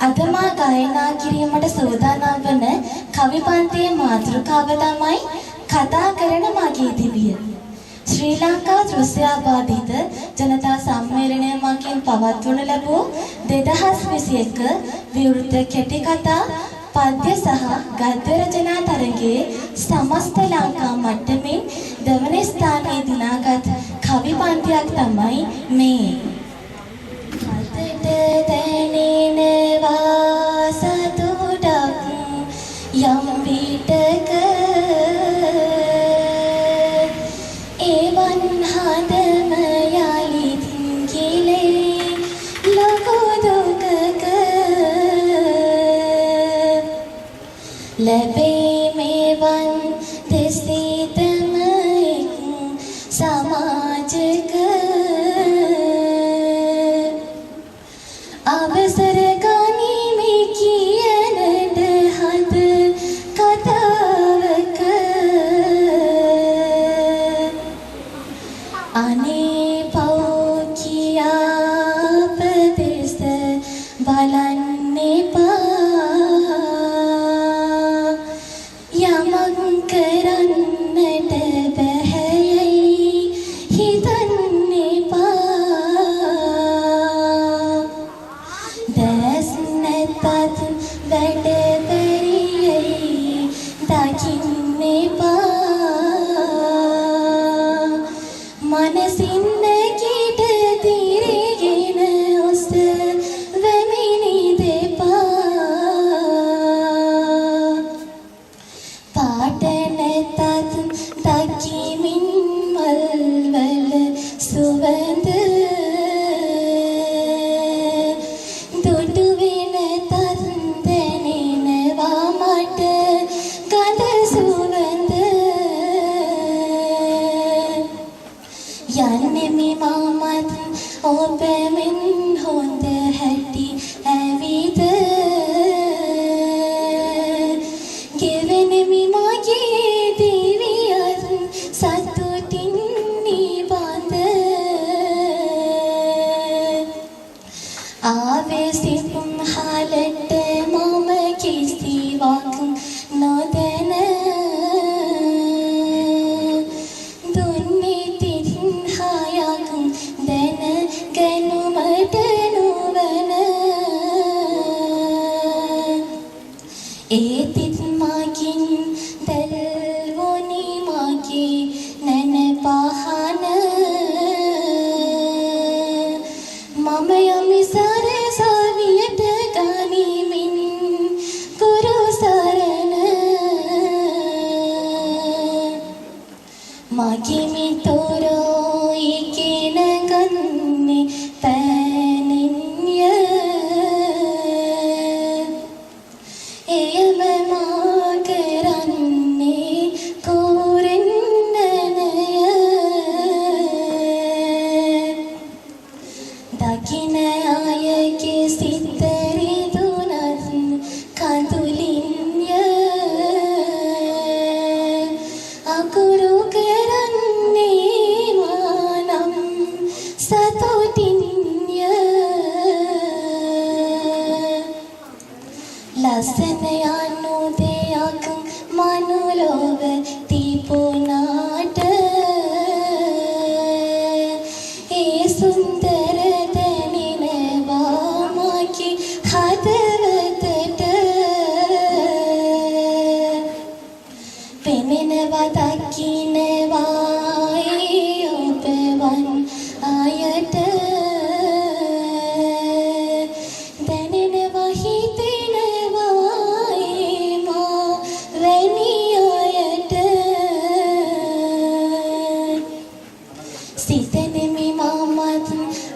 අදමා ගායනා කිරීමට සූදානම් වන කවි පන්තියේ මාතෘකාව තමයි කතා කරන මගේ දිවිය. ශ්‍රී ලංකා දෘශ්‍යාබාධිත ජනතා සම්මේලනය මගින් පවත්වනු ලැබූ 2021 විවෘත කෙටි කතා පද්‍ය සහ ගද්‍ය රචනා තරගයේ සමස්ත ලංකා මට්ටමින් දෙවන ස්ථානයේ දිනාගත් කවි පන්තියක් තමයි මේ. දැනෙනවා සතුටක් යම් විටක එවන් හදම යලිත් කිලේ ලොකු දුකක ලැබේ මෙවන් දෙසිතම එක් සමාජක අවසර ගනිමි කියනද හද කතාවක අනේ පව් කියාපදෙස බලන්න එපා යමක් කරන්නට බැහැයයි හිතන්න එපා දැස් නැතත් වැඩ බැරියයි දකින්න එපා මනසින් නැගිට තිරගෙන ඔස්ස වැමිනි දෙපා පාට නැතත් දකිමින් මල්වල සුවඳ දුටු වෙනතත් දැනෙනවා මට ගඳ සුවඳ යන්නෙමි මමත් ඔබ මෙන් හොඳ හැටි ඇවිද ගෙවෙනෙමි මගේ දිවියත් සතුටින් නිබඳ ආවේ සිපුම් හලට මම කිසිවක් නොදැන දුන්නේ තිත් හයක් දැන ගැනුමට නුවණ ඒ තිත් මගින් දැල්වුනි මගේ නැන පහන මම යමි සරසවියට ගනිමින් කුරු සරණ මගේ මිතුරෝ ඉගෙන ගන්නේ තැනින්ය එයම මා කරන්නේ කුරෙන්නනය දකින අයගේ සිත රිදුනත් කඳුලින්ය අකුරු කරන්නේ මානම් සතුටින්ය ලස්සන යනු දෙයක් මනුලොව තිබුණාට ඒ සුන්දර දැනෙනවා මගේ හදවතට පෙනෙනවා දකින්නවා ඒ ඔබවන් අයට දැනෙනවා හිතෙනවා ඒ මා වැනි අයට සිතෙනෙමි මමත්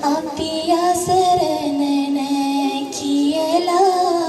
අපි අසරණ නෑ කියලා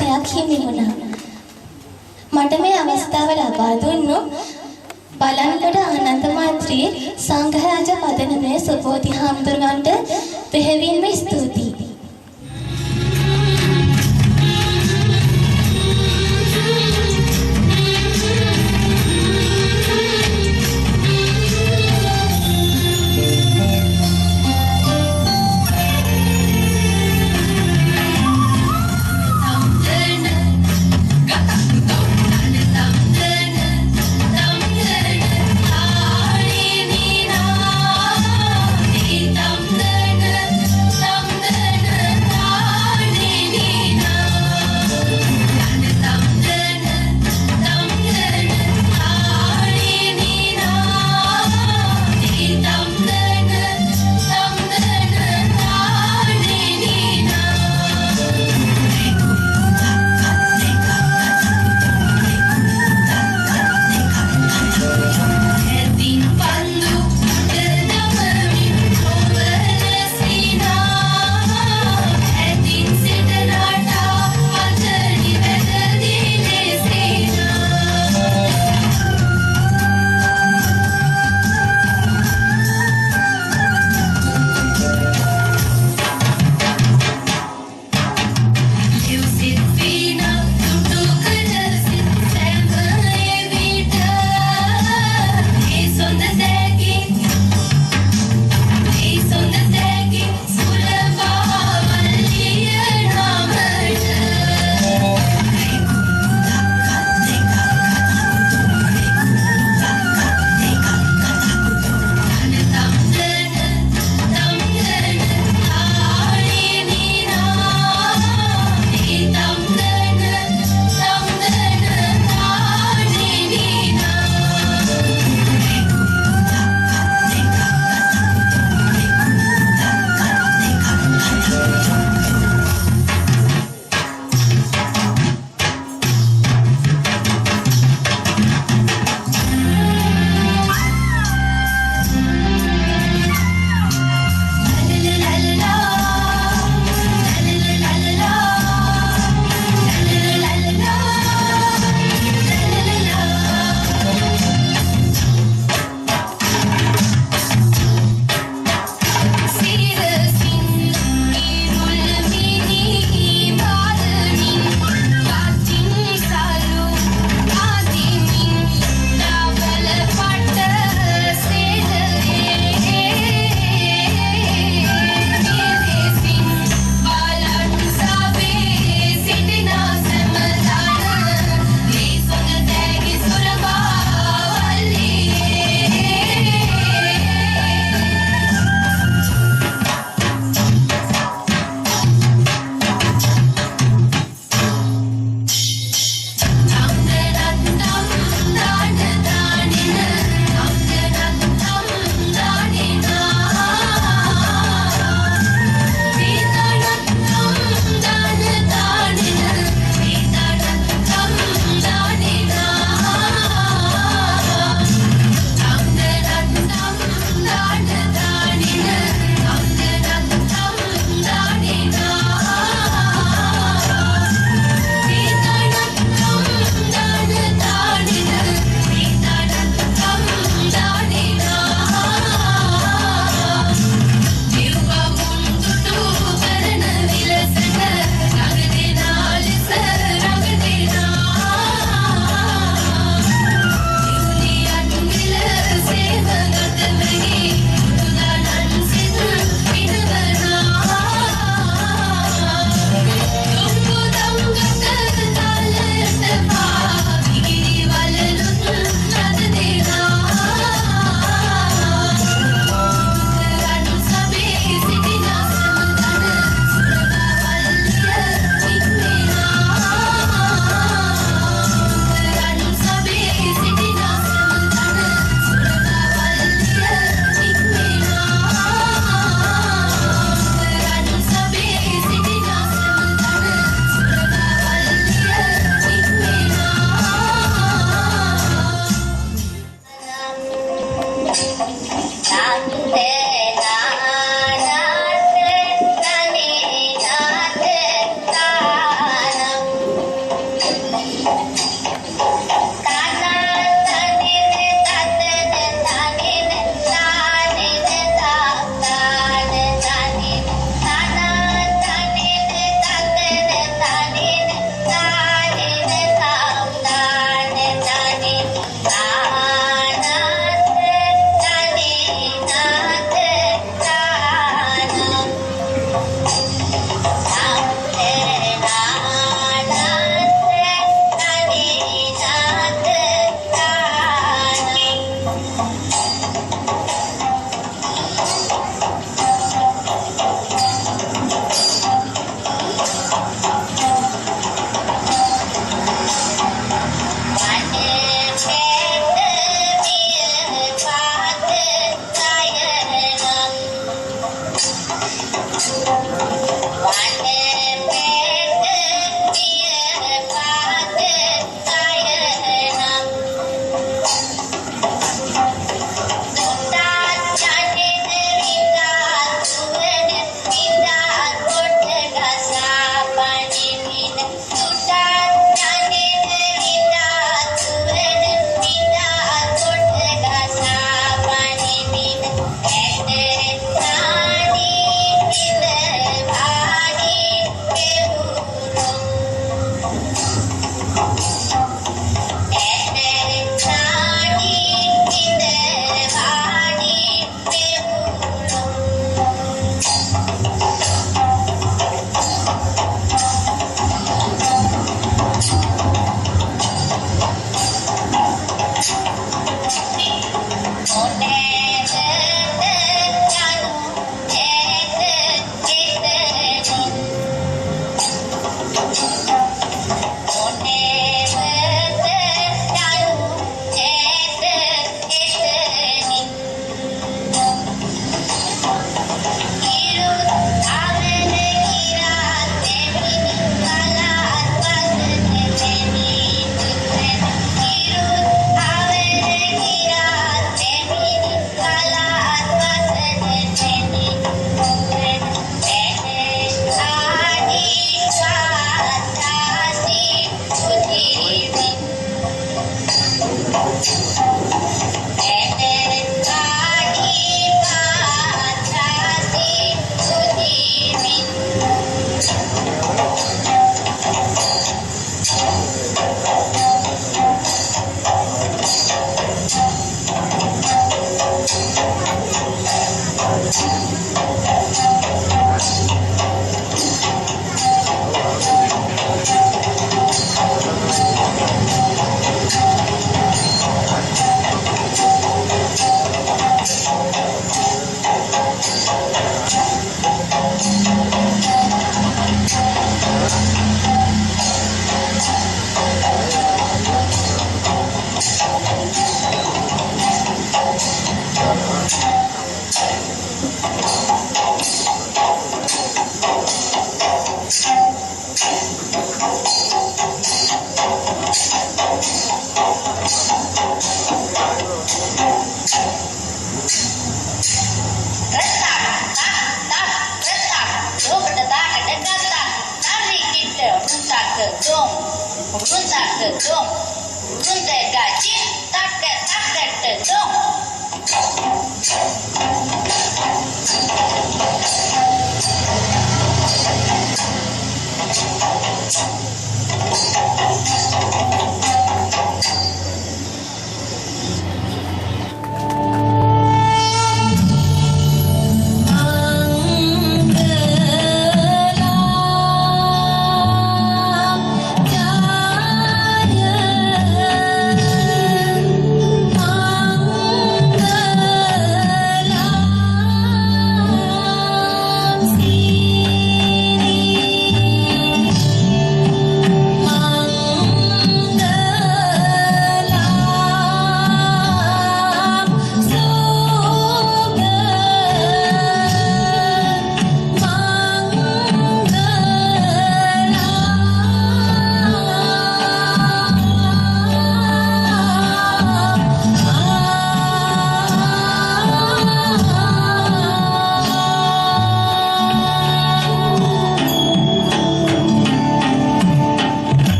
තත්ත්වයක් හිමි වුණා. මට මේ අවස්ථාව ලබා දුන්නු බලන්ගොඩ ආනන්ද මෛත්‍රී සංඝරාජ පදනමේ සුබෝධි හාමුදුරුවන්ට බෙහෙවින්ම ස්තුතියි. Tam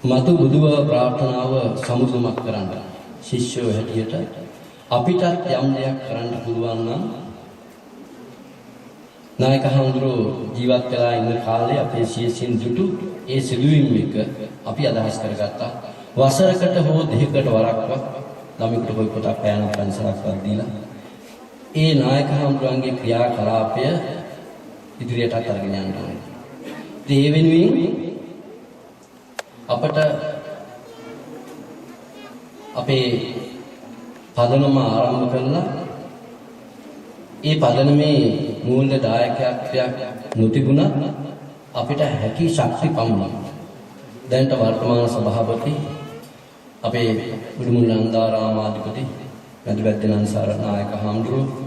මතු බුදුව ප්‍රාර්ථනාව සමුදුමක් කරන්න ශිෂ්‍යෝ හැටියට අපිටත් යම් දෙයක් කරන්න පුළුවන් නම් නායක හඳුරෝ ජීවත් වෙලා ඉන්න කාලේ අපේ සියසින් දුටු ඒ සිදුවීම් එක අපි අදහස් කරගත්තා. වසරකට හෝ දෙකකට වරක්වත් ළමෙකුට කොයි පොතක් පෑනක් පන්සලක්වත් දීලා ඒ නායක හඳුරන්ගේ ක්‍රියාකලාපය ඉදිරියටත් අරගෙන යන්න ඕනේ. ඒ වෙනුවෙන් අපට අපේ පදනම ආරම්භ කළා. ඒ පදනමේ මූල්‍ය දායකත්වයක් නොතිබුණා අපිට හැකි ශක්ති පමණක්. දැනට වර්තමාන සභාපති අපේ බුදුමුල්ල නන්දාරාමාධිපති මැදිවැද්දනන්සාර නායක හාමුදුරුවෝ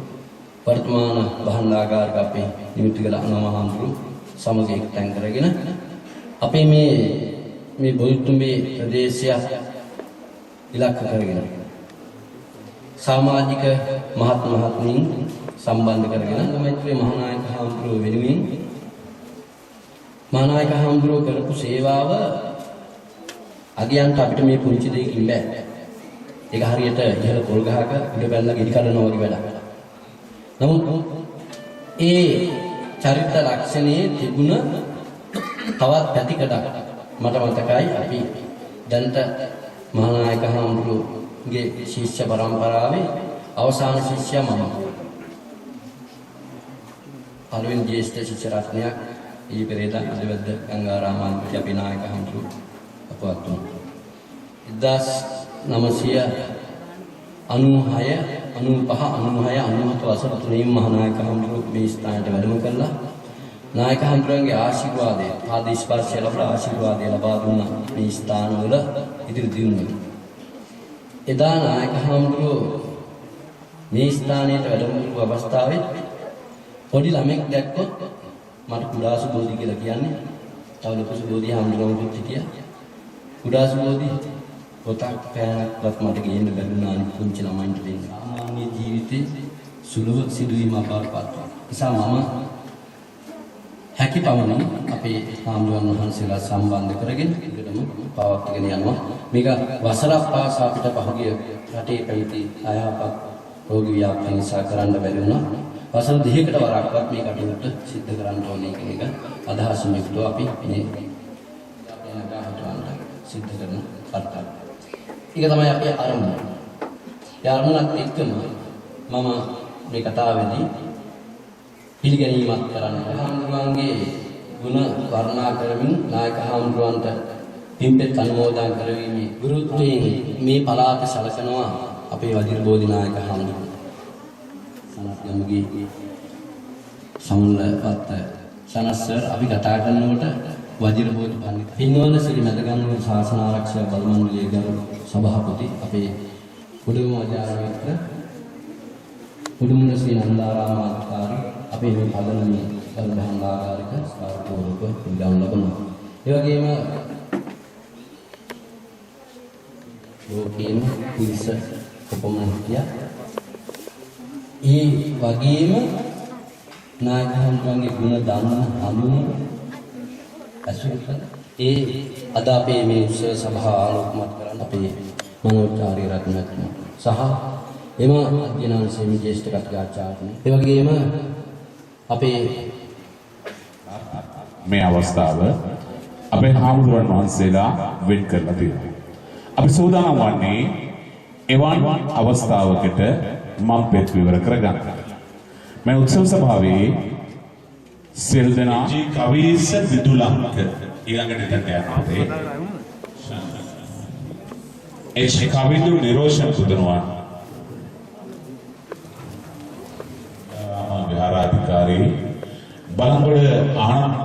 වර්තමාන භාණ්ඩාගාරික අපේ නිමිතිගල අනම හාමුදුරුවෝ සමග එක්තැන් කරගෙන අපේ මේ බොල්තුඹේ ප්‍රදේශය ඉලක්ක කරගෙන සමාජික මහත් මහත්මීන් සම්බන්ධ කරගෙන මෛත්‍රී මහානායක හාමුදුරුවෝ වෙනුවෙන් මහානායක හාමුදුරුවෝ කරපු සේවාව අගයන්ට අපිට මේ පුංචි දෙයකින් බෑ. ඒක හරියට ඉහළ පොල් ගහක උඩ බැලලා ගෙඩි කඩනවා වගේ වැඩක්. නමුත් ඒ චරිත ලක්ෂණයේ තිබුණ තවත් පැතිකඩක් මට මතකයි. අපි දැනට මහානායක හාමුදුරුවෝගේ ශිෂ්‍ය පරම්පරාවේ අවසාන ශිෂ්‍යයා මම. පළවෙනි ජ්‍යෙෂ්ඨ ශිෂ්‍ය රත්නයක් ඊ පෙරේදා අදවැද්ද ගංගාරාමාධිපති අපේ නායක හාමුදුරුවෝ අපවත් වුණා. 1996 වසර තුනේම මහානායක හාමුදුරුවෝ මේ ස්ථානයට වැඩම කළා. නායක හාමුදුරුවන්ගේ ආශිර්වාදය, පාද ස්පර්ශය ලබා ආශිර්වාදය ලබා දුන්න මේ ස්ථානවල ඉදිරි දියුණුව. එදා නායක හාමුදුරුවෝ මේ ස්ථානයට වැඩම කරපු අවස්ථාවේ පොඩි ළමෙක් දැක්කොත් මට කුඩා සුබෝධි කියලා කියන්නේ. තව ලොකු සුබෝධි හාමුදුරුවෝත් හිටියා. කුඩා සුබෝධි පොතක් පෑනක්වත් මට ගේන්න බැරිුණා අනිත් පුංචි ළමයින්ට දෙන්න. සාමාන්‍ය ජීවිතේ සුලභ සිදුවීමක් බවට පත් වුණා. නිසා මම හැකි පමණින් අපේ හාමුදුරන් වහන්සේලා සම්බන්ධ කරගෙන ඉදිරියටම පවත්වාගෙන යනවා. මේක වසරක් පාසා අපිට පහුගිය රටේ පැවති අයහපත් රෝගී ව්‍යාප්තිය නිසා කරන්න බැරි වුණා. වසර 2කට වරක්වත් මේ කටයුත්ත සිද්ධ කරන්න ඕනේ කියන එක අදහසින් යුක්තව අපි මේ සිද්ධ කරන කර්තව්‍යය. ඒක තමයි අපේ අරමුණ. ඒ අරමුණත් එක්කම මම මේ කතාවේදී පිළිගැනීමක් කරන්න හාමුදුරුවන්ගේ ගුණ වර්ණනා කරමින් නායක හාමුදුරුවන්ට පින්පෙත් අනුමෝදන් කරවීමේ ගුරුත්වයෙන් මේ පළාත සැලසෙනවා අපේ වජිර බෝධි නායක හාමුදුරුවෝ. සනත් ගමගේ සමුල්ලපත් සනස්සර් අපි කතා කරනකොට වජිර බෝධි පඬිත් පින්වල ශ්‍රී මැදගම්මුව ශාසන ආරක්ෂක බල මණ්ඩලයේ ගරු සභාපති අපේ උඩුම ආචාර්යවරු උඩුමුල ශ්‍රී නන්දාරාමාධිකාරී අපේ මේ පදනමේ භාණ්ඩාගාරික ස්ථාපකවරුක පිළිගන්න ලබනවා. ඒ වගේම ලෝකේම පිරිස කොපමණ හිටියා. ඒ වගේම නායක හඳුන්ගේ ගුණ දන්න හඳුනන අසුරක ඒ අද අපේ මේ උත්සව සභාව ආලෝකමත් කරන්න අපේ මනෝචාර්ය රත්නත්න සහ එම අධ්‍යනාංශයේ ජ්‍යෙෂ්ඨ කතිකාචාර්යනි ඒ වගේම අපේ මේ අවස්ථාව අපේ හාමුදුරන් වහන්සේලා වෙන් කරලා තියෙනවා. අපි සූදානම් වන්නේ එවන් අවස්ථාවකට මම පෙත් විවර කරගන්න. මේ උත්සව සභාවේ සියලු දෙනා කවිස විදුලංක ඊළඟට දෙන්න යනවා. ඒ කවිදු නිරෝෂන් පුදනවා. විහාරාධිකාරී බලංගොඩ ආනන්ද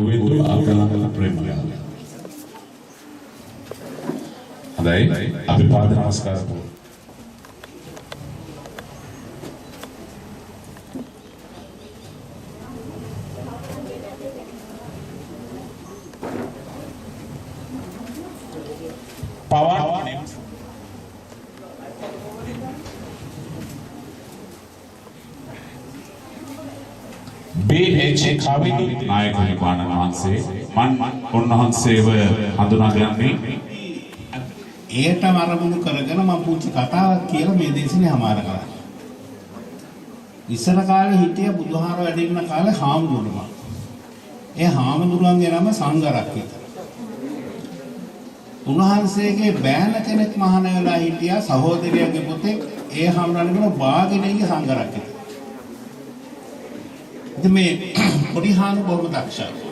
විදුල ආකලංගල ප්‍රේමලා. හොඳයි අපි පාද නමස්කාර කරමු. ඒ කවිනි නායක නිපාණන් වහන්සේ මන් උන්වහන්සේව හඳුනා ගන්නේ ඒට අරමුණු කරගෙන මම පුංචි කතාවක් කියලා මේ දේශනේ හමාර කරා. ඉස්සර කාලේ හිටිය බුදුහාර වැඩ ඉන්න කාලේ හාමුදුරුවෝ. ඒ හාමුදුරුවන්ගේ නම සංඝරක්කිත. උන්වහන්සේගේ බෑන කෙනෙක් මහාන වෙලා හිටියා සහෝදරියගේ පුතෙක් ඒ හාමුදුරුවන්ගේ බාගිනේගේ සංඝරක්කිත. ඉතින් මේ පොඩි හාමුදුරුවෝ බොහොම දක්ෂයි.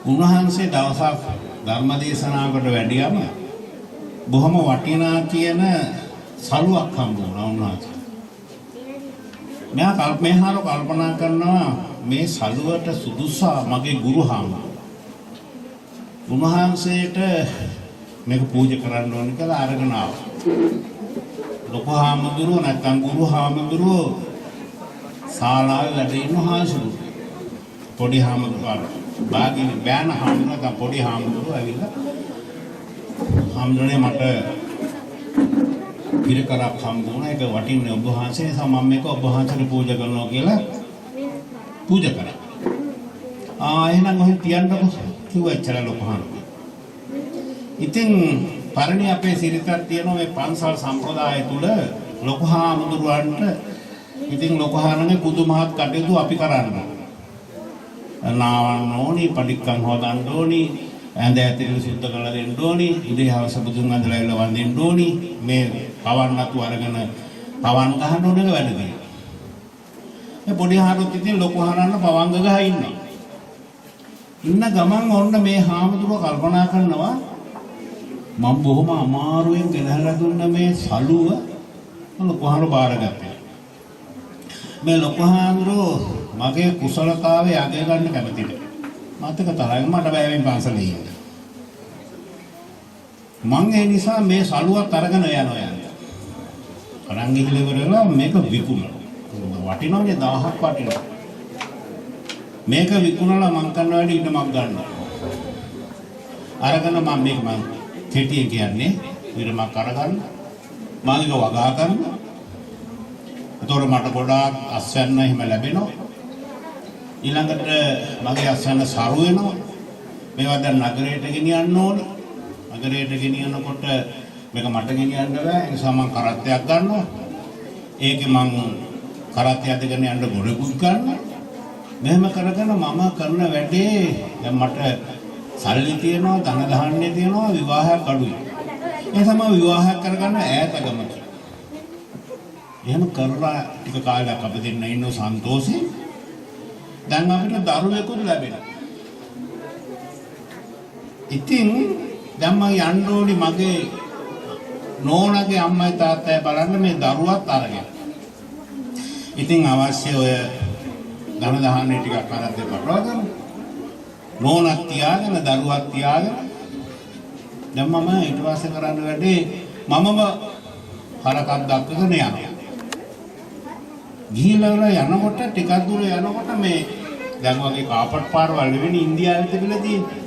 උන්වහන්සේ දවසක් ධර්ම දේශනාවකට වැඩියම බොහොම වටිනා කියන සලුවක් හම්බ වුණා උන්වහන්සේ. මෙහාර කල්පනා කරනවා මේ සලුවට සුදුසා මගේ ගුරු හාමුදුරුවෝ. උන්වහන්සේට මේක පූජා කරන්න ඕන කියලා අරගෙන ආවා. ලොකු හාමුදුරුවෝ නැත්නම් ගුරු හාමුදුරුවෝ ශාලාවේ වැඩ ඉන්න හාමුදුරුවෝ. පොඩි හාමුදුරුවෝ බාගින බෑන හාමුදුරුවෝ පොඩි හාමුදුරුවෝ ඇවිල්ලා හාමුදුරනේ මට පිළිකරක් හම්බුණා ඒක වටින්නේ ඔබ වහන්සේ නිසා මම මේක ඔබ වහන්සේට පූජා කරනවා කියලා පූජා කරා. එහෙනම් ඔහෙ තියන්නකො කිව්වා එච්චර ලොකු හාමුදුරුවෝ. ඉතින් පරණි අපේ සිරිතක් තියෙනවා මේ පන්සල් සම්ප්‍රදාය තුල ලොකු හාමුදුරුවන්ට ඉතින් ලොකු හාමුදුරනේ පුදුමහත් කටයුතු අපි කරන්න. නාවන්න ඕනි, පඩික්කම් හොදන්න ඕනි, ඇඳ ඇතිරි සුද්ධ කරලා දෙන්න ඕනි, ඉතින් හවස බුදුන් වහන්සේලා එල්ල වන්දින්න ඕනි, මේ පවන් නතු අරගෙන පවන් ගහන්න ඕනේ වැඩදී. මේ පොඩි හාරුත් ඉතින් ලොකු හාරන්න පවන් ගහ ඉන්නවා. ඉන්න ගමන් ඔන්න මේ හාමුදුරුවෝ කල්පනා කරනවා මම බොහොම අමාරුවෙන් ගෙනහැලා දුන්න මේ සලුව ලොකු හාරු බාරගත්තා. මේ ලොකු හාමුදුරුවෝ මගේ කුසලතාවය අගය ගන්න කැමතිද? මතක තරයි මට බෑවෙන් පන්සලේ ඉන්න. මං ඒ නිසා මේ සලුවත් අරගෙන යනවා. අරන් ගිහලා ඉවරලා මේක විකුණනවා. වටිනවනේ 1000ක් වටිනවා. මේක විකුණලා මං කරන වැඩි ඉඩමක් ගන්නවා. අරගෙන මම කෙටියෙන් කියන්නේ ඉඩමක් අරගන්න. මම ඒක වගා කරනවා. එතකොට මට ගොඩාක් අස්වැන්න එහෙම ලැබෙනවා. ඊළඟට මගේ අස්වැන්න සරු වෙනවා. මේවා දැන් නගරයට ගෙනියන්න ඕනේ. නගරයට ගෙනියනකොට මේක මට ගෙනියන්න බෑ. ඒ නිසා මම කරත්තයක් ගන්නවා. ඒකේ මම කරත්තය අදගෙන යන්න ගොඩකුත් ගන්නවා. මෙහෙම කරගෙන මම කරන වැඩේ දැන් මට සල්ලි තියෙනවා, ධන ධාන්‍ය තියෙනවා, විවාහයක් අඩුයි. ඒ තමයි විවාහයක් කරගන්න ඈත ගමන. එහෙම කරලා ටික කාලයක් අපි දෙන්න ඉන්න සන්තෝෂේ. දැන් අපිට දරුවෙකුත් ලැබෙනවා. ඉතින් දැන් මම යන්න ඕනි මගේ නෝනාගේ අම්මයි තාත්තයි බලන්න මේ දරුවත් අරගෙන. ඉතින් අවශ්‍ය ඔය ධන දහන්නේ ටිකක් අරද්ද පටවගෙන නෝනක් තියාගෙන දරුවක් තියාගෙන දැන් මම ඊට පස්සේ කරන්න වැඩේ මමම හරකක් දක්වගෙන යනවා. ගිහිල්ලා යනකොට ටිකක් දුර යනකොට මේ දැන් වගේ කාපට් පාරවල් නෙවෙයි ඉන්දියාවේ තිබිලා තියෙන්නේ.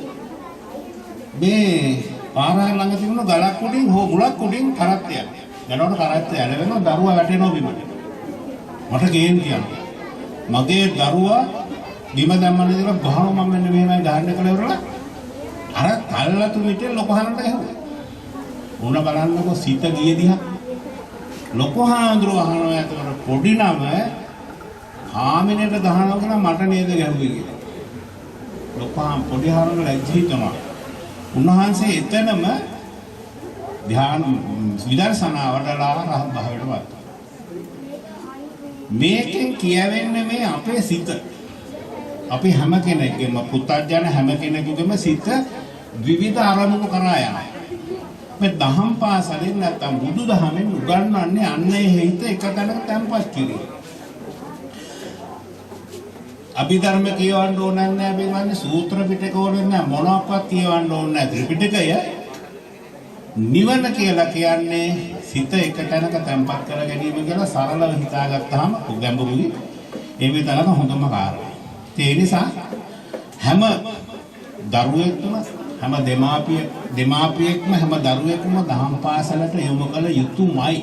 මේ පාරය ළඟ තිබුණ ගලක් උඩින් හෝ මුලක් උඩින් කරත්තයක්. යනකොට කරත්තය ඇලවෙනවා දරුවා වැටෙනවා බිමට. මට ගේන්න කියනවා. මගේ දරුවා බිම දැම්මම ඉතල ගහනවා මම මෙන්න මෙහෙමයි ගහන්න කියලා ඉවරලා අර තල්ලතු මිටේ ලොකු හරන්ට ගහුවා. උණ බලන්නකො සිත ගියේ දිහා ලොකු හාමුදුරුවෝ අහනවා එතකොට පොඩි නම හාමිනේට ගහනවා කියලා මට නේද ගැහුවේ කියලා. ලොකු පොඩි හාමුදුරුවෝ ලැජ්ජිතනවා. උන්වහන්සේ එතනම ධ්‍යාන විදර්ශනා වඩලා රහත් භාවයටපත්. මේකෙන් කියවෙන්නේ මේ අපේ සිත. අපි හැම කෙනෙක්ගේම පුත්තජන හැම කෙනෙකුගේම සිත විවිධ අරමුණු කරා යනවා. මේ දහම් පාසලෙන් නැත්තම් බුදුදහමෙන් උගන්වන්නේ අන්නේ හිත එක තැනක තැන්පත් කිරීම. අභිධර්ම කියවන්න ඕනේ නැහැ බින්වන්නේ සූත්‍ර පිටක ඕනේ නැහැ මොනක්වත් කියවන්න ඕනේ නැහැ ත්‍රිපිටකය නිවන කියලා කියන්නේ සිත එක තැනක තැන්පත් කර ගැනීම කියලා සරලව හිතාගත්තාම ගැඹුරුයි ඒ විතරම හොඳම කාරණා. ඒ නිසා හැම දරුවෙක්ම හැම දෙමාපියෙක්ම හැම දරුවෙක්ම දහම් පාසලට යොමු කළ යුතුමයි.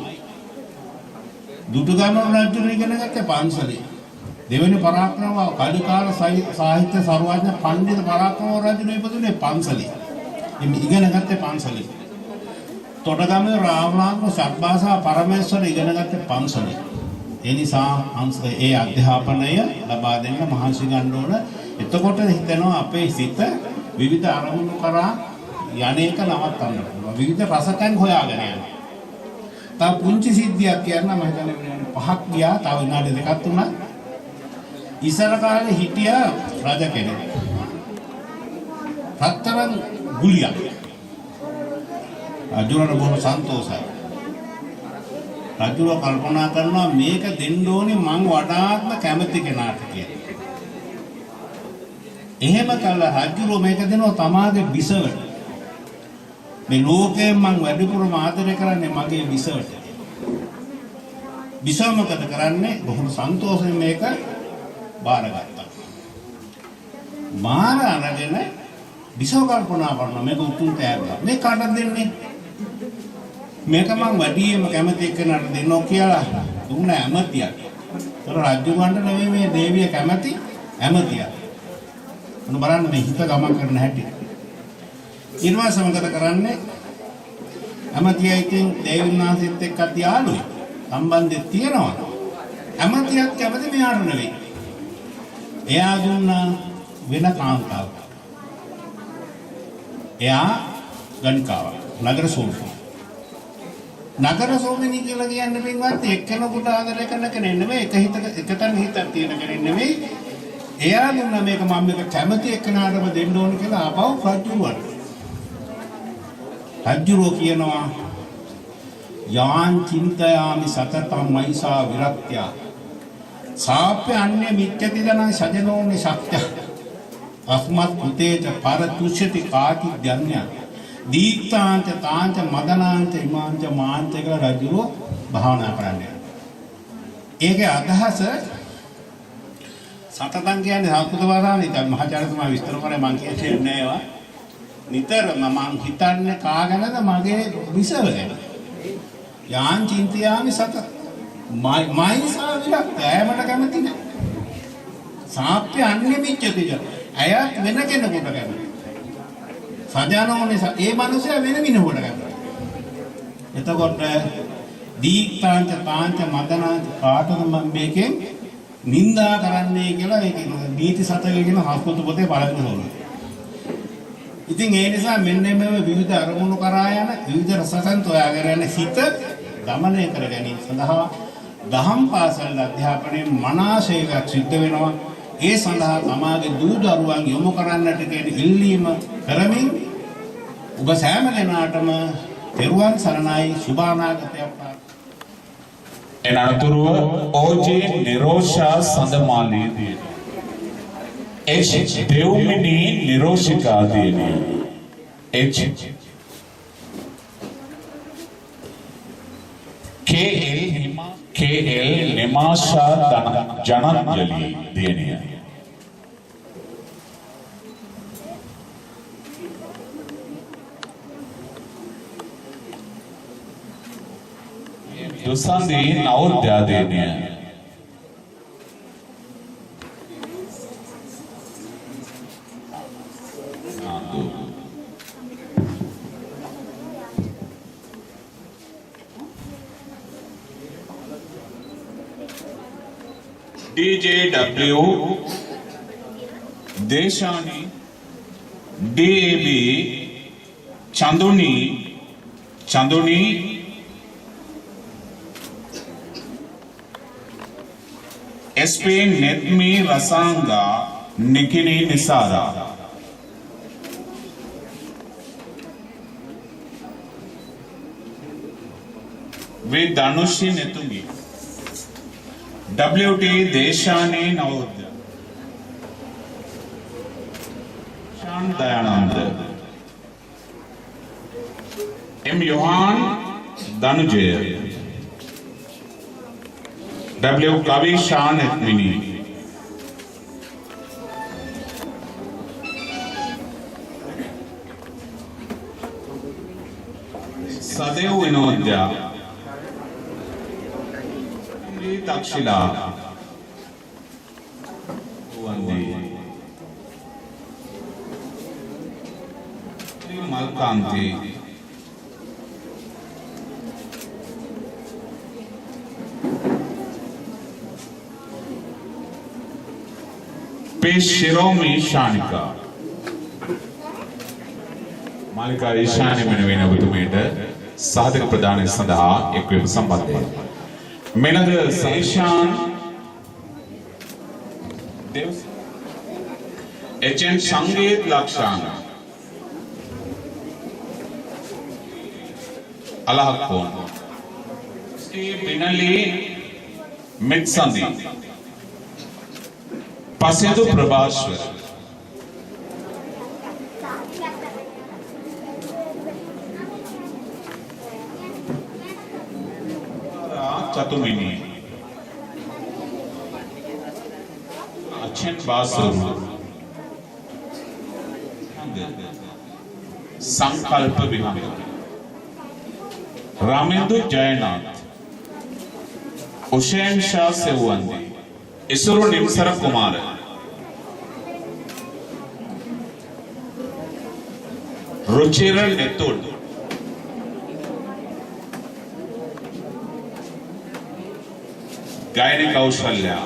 දුටුගැමුණු රජුන් ඉගෙන ගත්තේ පන්සලේ. දෙවෙනි පරාක්‍රම කලිකාල සාහිත්‍ය සර්වඥ පණ්ඩිත පරාක්‍රම රජුනේ ඉපදුනේ පන්සලේ. ඉගෙන ගත්තේ පන්සලේ. තොටගමේ රාමනාථ සත්භාෂා පරමේශ්වර ඉගෙන ගත්තේ පන්සලේ. ඒ නිසා ඒ අධ්‍යාපනය ලබා දෙන්න මහන්සි ගන්න ඕන. එතකොට හිතෙනවා අපේ සිත විවිධ අරමුණු කරා යන්නේක නවත්තන්න පුළුවන්. විවිධ රසකන් හොයාගෙන යනවා. තව පුංචි සිද්ධියක් කියන්න මම හිතන්නේ විනාඩි 5ක් ගියා. තව විනාඩි 2ක් තුනක්. ඉස්සර කාලේ හිටියා රජ කෙනෙක්. රත්තරන් ගුලියක්. රජුරණ බොහොම සන්තෝෂයි. රජුව කල්පනා කරනවා මේක දෙන්න ඕනේ මං වඩාත්ම කැමති කෙනාට කියලා. එහෙම කළා රජුව මේක දෙනවා තමාගේ බිසවට. මේ ලෝකේ මං වැඩිපුරම ආදරය කරන්නේ මගේ බිසවට. බිසව මොකද කරන්නේ? බොහොම සන්තෝෂයෙන් මේක බාරගත්තා. මාන අරගෙන බිසව කල්පනා කරනවා මේක උතුම් තෑග්ගක්. මේ කාටද දෙන්නේ? මේක මං වැඩිම කැමති එක්කනට දෙන්නෝ කියලා දුන්න ඇමතියක්. ඒතර රජුගන්ට නෙමෙයි මේ දේවිය කැමති ඇමතියක්. මොන බලන්න මේ හිත ගමන් කරන හැටි. ඊර්වාස මොකද කරන්නේ? ඇමතියා ඉතින් දේවින්නාසිට එක්ක යාළුයි. සම්බන්ධය තියෙනවා. ඇමතියක් කැමති මෙයාට නෙවෙයි. එයා දුන්න වෙන කාන්තාවක්. එයා ගණිකාවක්. නගර සෝමි. නගර සෝමිනී කියලා කියන්නේ පින්වත් එක්කෙනෙකුට ආදරය කරන කෙනෙක් නෙමෙයි. එක හිතක හිතක් තියෙන කෙනෙක් නෙමෙයි. එයා දුන්න මේක මම මේක කැමති එක්කනටම දෙන්න ඕන කියලා ආපහු රජුරුවට. රජුරෝ කියනවා යාන් චින්තයාමි සතතම් මයිසා විරක්ත්‍ය සාප්‍ය අන්‍ය මිච්ඡති දන සජනෝනි සත්‍ය අස්මත් කුතේච පරතුෂ්‍යති කාටි ධන්‍ය දීක්තාන්ත තාන්ත මදනාන්ත ඉමාන්ත මාන්ත කියලා රජුරෝ භාවනා කරන්නේ. ඒකේ අදහස සතතම් කියන්නේ සංස්කෘත භාෂාවේ දැන් මහාචාර්යතුමා විස්තර කරේ මම කියන්නේ නෑ ඒවා. නිතරම මං හිතන්නේ කාගෙනද මගේ විසව ගැන. යාන් චින්තියාමි සත මයිසා විරක්තයමට කැමති නෑ. සාප්‍ය අන්‍ය මිච්ඡති. අය වෙන කෙනෙකුට කැමති. සජනෝනේ ඒ මිනිසයා වෙන මිනිහෙකුට කැමති. එතකොට දීක්තාන්ත තාන්ත මදනාන්ත කාටද මම මේකෙන් නින්දා කරන්නේ කියලා ඒක නීති සතකේ කියන හස්පොත පොතේ බලන්න ඕනේ. ඉතින් ඒ නිසා මෙන්න මේ විවිධ අරමුණු කරා යන විවිධ රසයන් තෝයාගෙන යන හිත දමනය කර ගැනීම සඳහා දහම් පාසල් අධ්‍යාපනයේ මනාශයක සිද්ධ වෙනවා. ඒ සඳහා තමාගේ දූ දරුවන් යොමු කරන්නට කියන ඉල්ලීම කරමින් ඔබ සෑම දෙනාටම තෙරුවන් සරණයි සුභානාගතයක් එනතුරුව ඕජේ Nirosha සඳමාලීදී H. Deumini Niroshikadini H. KL Nimasha Jananjali Deniya Dusandi Naudya Deniya DJW Deshani DAB Chanduni SP Netmi Rasanga Nikini Nisara with Danushi Netungi WT Deshani Navodya Shan Dayanand M. Johan Danujaya W. Kavi Shan Etmini Sadev Vinodya Takshila मलकांती पेशिरोमी शानिका मालिका ईशान्य में नवीन अवतुमेट साधक प्रदान सदा एक web संबंध है मेनग सैशान देव HN संगीत लक्षण अल्लाह कौन बिनली मित्संदी पसेदु प्रभास्वर चतुमिनी अच्छेन बासुर संकल्प विहार रामेंद्र जयनाथ उशैन शाह सेवंदी इसरो निमसर कुमार रुचिरन नेतुल गायनी कौशल्या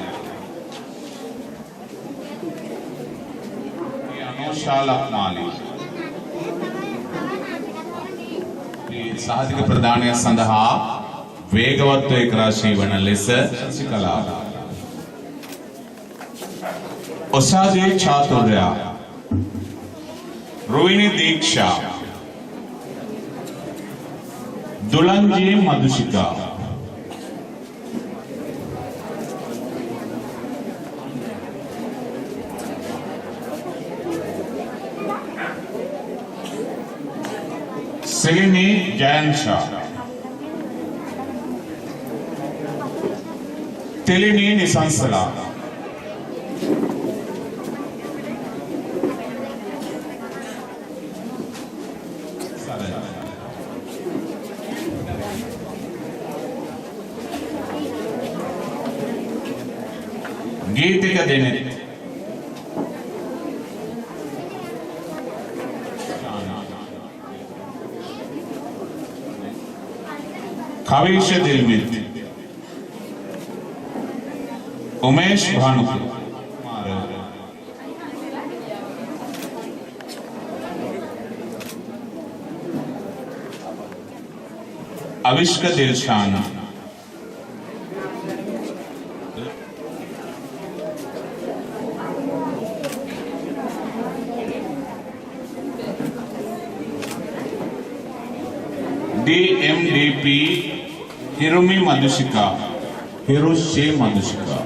अनुशाला माली साहजिक प्रदान संदहा वेगवत्व एक राशि वनलेस शशिकला उसाजी चातुर्य रोहिणी दीक्षा दुलंजी मधुशिका सेलिनी जैन शाह तेलिनी निसंसला गीतिक देने खवीश Dilmith Umesh Bhanukumar Avishka Dilshan DMDP Hiromi Madhushika Hiroshe Madhushika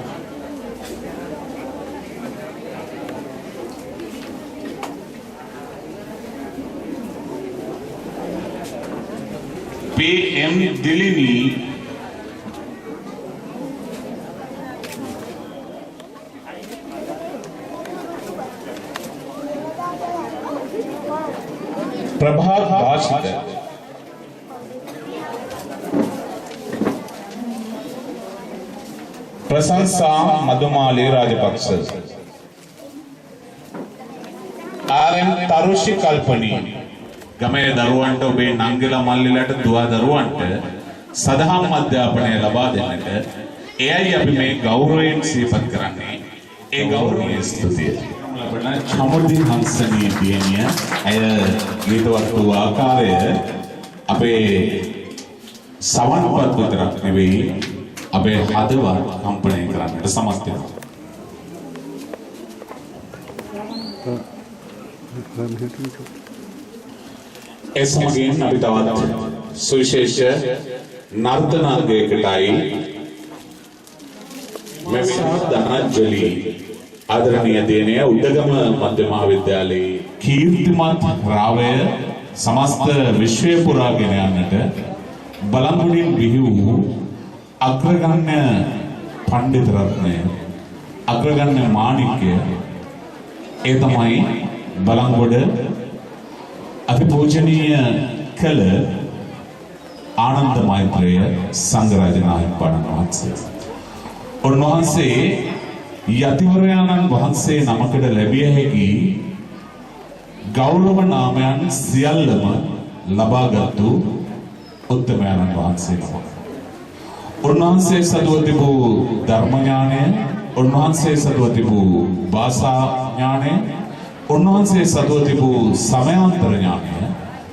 PM Dilini Prabhath Bhashitha Prashansa मधुमाली Rajapaksa RM तरुषि कल्पनी गमे दरुवंट बे नंगिला मल्लिलट दुआ दरुवंट सदहा अध्यापने लबा देන්නට එයයි අපි මේ ගෞරවයෙන් සිහිපත් කරන්නේ ඒ ගෞරවනීය ස්තුතිය ලබන චමුර්දි හංසනී දියණිය අය ගීතවත් වූ ආකාරය අපේ සවන්පත් විතරක් නෙවෙයි अबे हादवा कंपनी कराने समझते हैं ऐसा मगीन अभी तवाद सुविशेष नर्तना गे कटाई मैं दानांजलि आदरणीय देने उद्गम मध्य महाविद्यालय कीर्तिमत रावे समस्त विश्वपुरा के न्यानट बलंगुड़ी बिहू अग्रगण्य पंडित रत्न अग्रगण्य माणिक्य एतमाई बलंगुड़ अतिपूजनीय कल आनंद मैत्रेय संगराज नायक पाड़न से और वहां से යතිවරයාණන් වහන්සේ නමකට ලැබිය හැකි ගෞරව නාමයන් සියල්ලම ලබාගත්තු උත්තමයන්න් වහන්සේ නමක්. උන්වහන්සේ සතුව තිබූ ධර්ම ඥානය, උන්වහන්සේ සතුව තිබූ භාෂා ඥානය, උන්වහන්සේ සතුව තිබූ සමයාන්තර ඥානය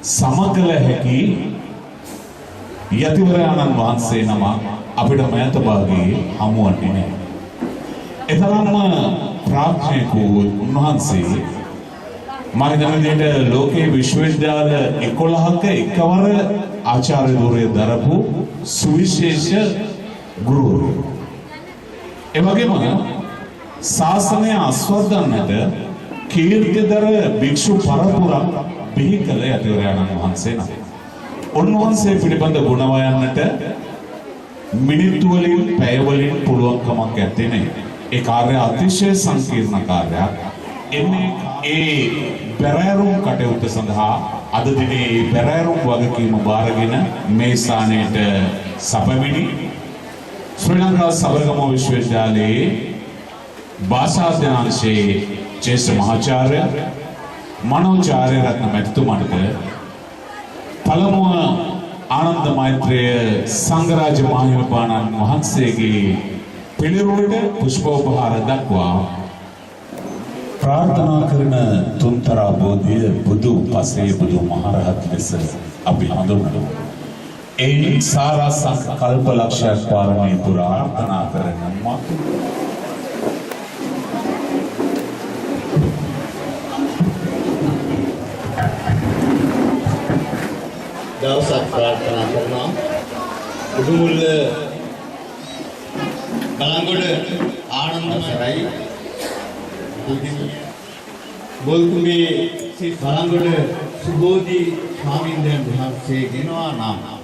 සමගල හැකි යතිවරයාණන් වහන්සේ නම අපිට මෑත භාගයේ හමුවන්නේ නැහැ. එතරම්ම ප්‍රාඥයෙකු උන්වහන්සේ මම දැනගන්න ලෝකේ විශ්වවිද්‍යාල 11ක එකවර ආචාර්ය ධූරය දරපු සුවිශේෂ ගුරුවරු. ඒ වගේම ශාසනය අස්වද්දන්නට කීර්තිදර භික්ෂු පරපුරක් බිහි කළ යතිවරයාණන් වහන්සේ නම. උන්වහන්සේ පිළිබඳ ගුණ වයන්නට මිනිත්තු වලින් පැය වලින් පුළුවන්කමක් ඇත්තේ නැහැ. ඒ කාර්ය අතිශය සංකීර්ණ කාර්යයක්. එන්නේ ඒ පෙරෑරුම් කටයුත්ත සඳහා අද දිනේ පෙරෑරුම් වගකීම බාරගෙන මේ ස්ථානයට සැපමිනි ශ්‍රී ලංකා සබරගම විශ්වවිද්‍යාලයේ භාෂා අධ්‍යනාංශයේ ජ්‍යෙෂ්ඨ මහාචාර්ය මනෝචාර්ය රත්න මැතිතුමන්ට පළමුව ආනන්ද මෛත්‍රිය සංඝරාජ මහින්පාණන් වහන්සේගේ පිළිරුවට පුෂ්පෝපහාර දක්වා ප්‍රාර්ථනා කරන තුන්තරා බෝධිය බුදු පසේ බුදු මහරහත් ලෙස අපි හඳුන්වනවා. ඒ සාරා සංකල්ප ලක්ෂයක් පාරමී පුරාර්ථනා කරනවා. දවසක් ප්‍රාර්ථනා කරනවා උඩුමුල්ල බලංගොඩ ආනන්දමයි බොල්කුඹේ ශ්‍රී බලංගොඩ සුබෝධි ස්වාමීන් වහන්සේ ගෙනවා නම්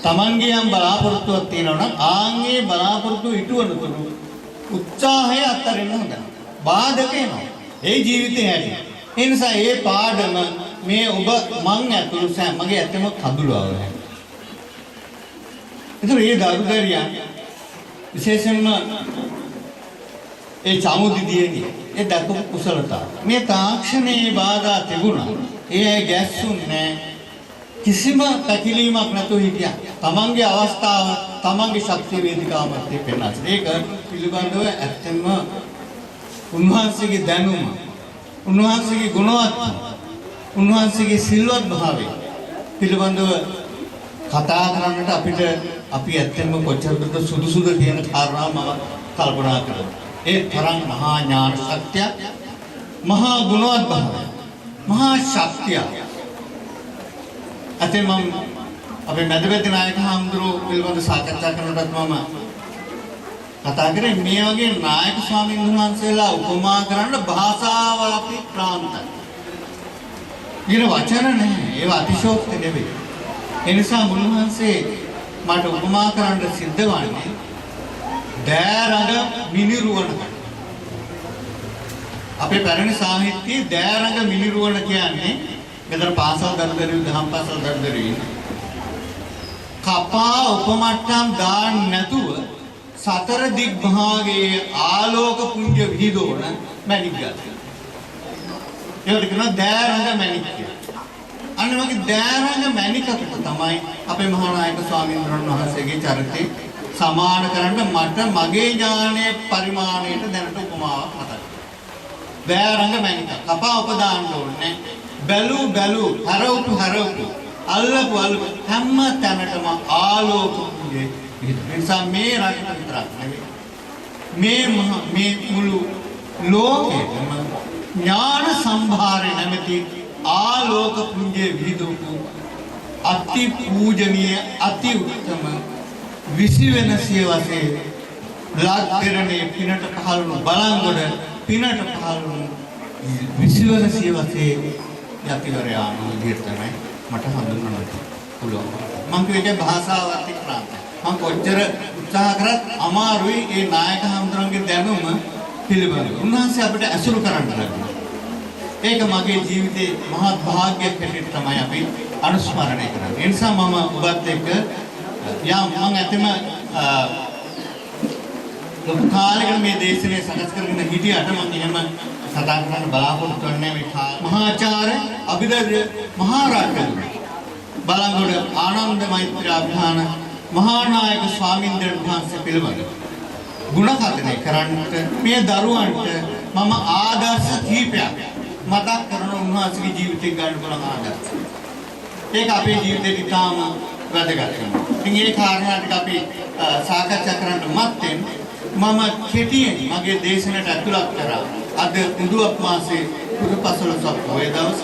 තමන්ගේ යම් බලාපොරොත්තුවක් තියෙනවා නම් ආන්ගේ බලාපොරොත්තු ඉටුවනතුරු උත්සාහය අත්තරින්න හොඳයි. බාධක එනවා. ඒ ජීවිතේ හැටි. ඒ නිසා මේ පාඩම මේ ඔබ මං ඇතුළු සෑම මගේ ඇත්තම කඳුළුවව නැහැ. ඒතර මේ දරුදරියන් විශේෂයෙන්ම ඒ චමුදිදියේදී ඒ දක්ව කුසලතා මේ තාක්ෂණයේ බාධා තිබුණා. ඒ ගැස්සුන්නේ කිසිම පැකිලීමක් නැතුව හිටියා. තමන්ගේ අවස්ථාව තමන්ගේ ශක්තිය වේදිකාවක් දෙපෙන්නස්. ඒක පිළිබඳව ඇත්තම උන්වහන්සේගේ දැනුම, උන්වහන්සේගේ ගුණවත්, උන්වහන්සේගේ සිල්වත් භාවය පිළිබඳව කතා කරන්නට අපි ඇත්තම කොච්චරද සුදුසුද කියන කාරණා මම කල්පනා කරනවා. ඒ තරම් මහා ඥාන ශක්තිය, මහා ගුණවත් භාවය, මහා ශක්තිය. අතේ මම අපේ මැදපෙති නායක හඳුරෝ පිළිබඳ සාකච්ඡා කරනකොට මම කතා කරේ මේ වගේ නායක ස්වාමීන් වහන්සේලා උපමා කරන්න භාෂාවාපි ප්‍රාන්තයි. ඊට වචන නැහැ. ඒවා අතිශෝක්ති නෙවෙයි. ඒ නිසා මුළුහන්සේ මට උපමා කරන්න සිද්ධ වන්නේ දෑරඟ මිනිරුවනකට. අපේ පැරණි සාහිත්‍යයේ දෑරඟ මිනිරුවන කියන්නේ මෙතන පාසල් දරුදරුවෝ දහම් පාසල් දරුදරුවෝ කපා උපමට්ටම් දාන්න නැතුව සතර දිග් භාගයේ ආලෝක පුංජ විහිදවන මැණික් ගන්න. ඒකට කියනවා දෑරඟ මැණික් කියලා. අන්න වගේ දෑරඟ මැණිකකට තමයි අපේ මහා නායක ස්වාමීන් වහන්සේගේ චරිතය සමාන කරන්න මට මගේ ඥානයේ පරිමාණයට දැනට උපමාවක් මතකයි. දෑරඟ මැණික කපා උපදාන්න ඕනේ. බැලු හරවපු අල්ලපු හැම තැනටම ආලෝක පුංජේ නිසා මේ රටට විතරක් නෙවෙයි මේ මුළු ලෝකෙටම ඥාන සම්භාරය නැමැති ආලෝක පුංජේ විහිදුවපු අති පූජනීය අති උත්තම විසිවෙන සියවසේ ලක්දෙරණේ පිනට පහළුණු බලංගොඩ පිනට පහළුණු විසිවෙන සියවසේ යතිවරයාණන් විදිහට තමයි මට හඳුන්වන්න පුළුවන්. මම කියේ භාෂාව අතික්‍රාන්තයි. මම කොච්චර උත්සාහ කරත් අමාරුයි ඒ නායක හඳුරන්ගේ දැනුම පිළිබඳව. උන්වහන්සේ අපිට ඇසුරු කරන්න ලැබුණා. ඒක මගේ ජීවිතේ මහත් භාග්‍යයක් හැටියට තමයි අපි අනුස්මරණය කරන්නේ. ඒ නිසා මම ඔබත් එක්ක මම ඇත්තම ලොකු කාලයකට මේ දේශනේ සකස් කරගෙන හිටියට මම එහෙම කතා කරන්න බලාපොරොත්තු වෙන්නේ මේ මහාචාර්ය අභිදර්ය මහරජතුමනි බලංගොඩ ආනන්ද මෛත්‍රී අභිධාන මහානායක ස්වාමීන්ද්‍රයන් වහන්සේ පිළිබඳව ගුණ කථනය කරන්නට මේ දරුවන්ට මම ආදර්ශ කීපයක් මතක් කරන උන්වහන්සේගේ ජීවිතයෙන් ගන්න පුළුවන් ආදර්ශ. ඒක අපේ ජීවිතේට ඉතාම වැදගත් වෙනවා. ඉතින් මේ කාරණා ටික අපි සාකච්ඡා කරන්න මත්තෙන් මම කෙටියෙන් මගේ දේශනයට ඇතුළත් කරා. අද උදුවක් මාසේ පුරපසළොස්වක පොය දවස